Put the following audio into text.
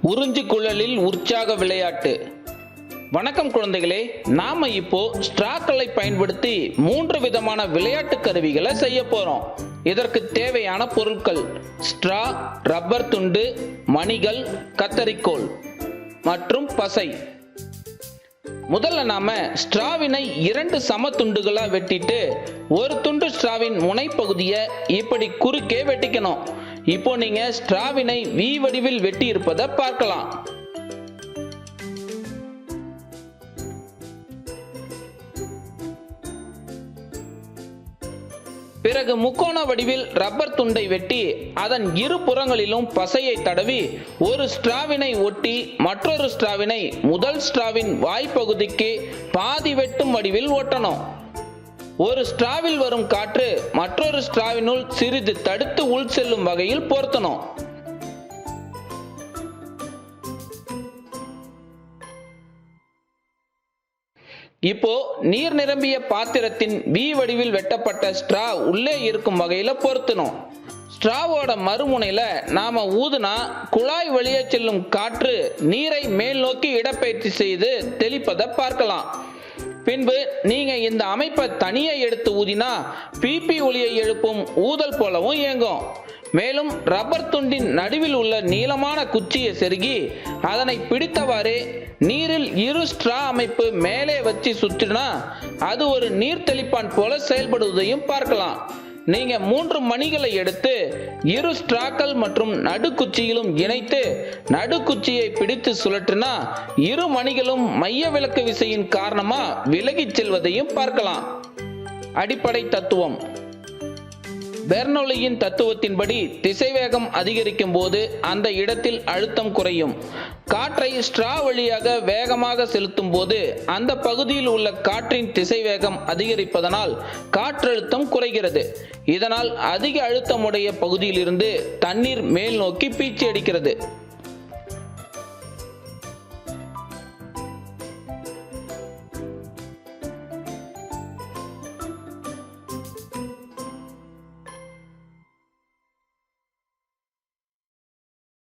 உறிஞ்சி குழலில் உற்சாக விளையாட்டு. வணக்கம் குழந்தைகளே, நாம இப்போ ஸ்ட்ராக்களை பயன்படுத்தி 3 விதமான விளையாட்டு கருவிகளை செய்ய போறோம். இதற்கு தேவையான பொருட்கள் ஸ்ட்ரா, ரப்பர் துண்டு, மணிகள், கத்தரிக்கோல் மற்றும் பசை. முதல்ல நாம ஸ்ட்ராவினை 2 சம துண்டுகளா வெட்டிட்டு ஒரு துண்டு ஸ்ட்ராவின் முனைப்பகுதியை இப்படி குறுக்கே வெட்டிக்கணும். இப்போ நீங்க ஸ்ட்ராவினை வி வடிவில் வெட்டி இருப்பதை பார்க்கலாம். பிறகு முக்கோண வடிவில் ரப்பர் துண்டை வெட்டி அதன் இரு புறங்களிலும் பசையை தடவி ஒரு ஸ்ட்ராவினை ஒட்டி மற்றொரு ஸ்ட்ராவினை முதல் ஸ்ட்ராவின் வாய்ப்பகுதிக்கு பாதி வெட்டும் வடிவில் ஒட்டணும். ஒரு ஸ்ட்ராவில் வரும் காற்று மற்றொரு ஸ்ட்ராவினுள் சிறிது தடுத்து உள் செல்லும் வகையில் பொருத்தணும். இப்போ நீர் நிரம்பிய பாத்திரத்தின் வி வடிவில் வெட்டப்பட்ட ஸ்ட்ரா உள்ளே இருக்கும் வகையில பொருத்தணும். ஸ்ட்ராவோட மறுமுனையில நாம ஊதுனா குழாய் வழியே செல்லும் காற்று நீரை மேல் நோக்கி இடப்பெயர்ச்சி செய்து தெளிப்பதை பார்க்கலாம். பின்பு நீங்க இந்த அமைப்பை தனியே எடுத்து ஊதினா பிபி ஒலியை எழுப்பும் ஊதல் போலவும் இயங்கும். மேலும் ரப்பர் துண்டின் நடுவில் உள்ள நீளமான குச்சியை செருகி அதனை பிடித்தவாறே நீரில் இரு ஸ்ட்ரா அமைப்பு மேலே வச்சு சுற்றினா அது ஒரு நீர் தெளிப்பான் போல செயல்படுவதையும் பார்க்கலாம். நீங்க 3 மணிகளை எடுத்து இரு ஸ்ட்ராக்கள் மற்றும் நடுக்குச்சியிலும் இணைத்து நடுக்குச்சியை பிடித்து சுழற்றினா இரு மணிகளும் மைய விலக்கு விசையின் காரணமா விலகிச் செல்வதையும் பார்க்கலாம். அடிப்படை தத்துவம். பெர்னோலியின் தத்துவத்தின்படி திசைவேகம் அதிகரிக்கும் போது அந்த இடத்தில் அழுத்தம் குறையும். காற்றை ஸ்ட்ரா வழியாக வேகமாக செலுத்தும் போது அந்த பகுதியில் உள்ள காற்றின் திசைவேகம் அதிகரிப்பதனால் காற்றழுத்தம் குறைகிறது. இதனால் அதிக அழுத்தமுடைய பகுதியிலிருந்து தண்ணீர் மேல் நோக்கி பீச்சி அடிக்கிறது.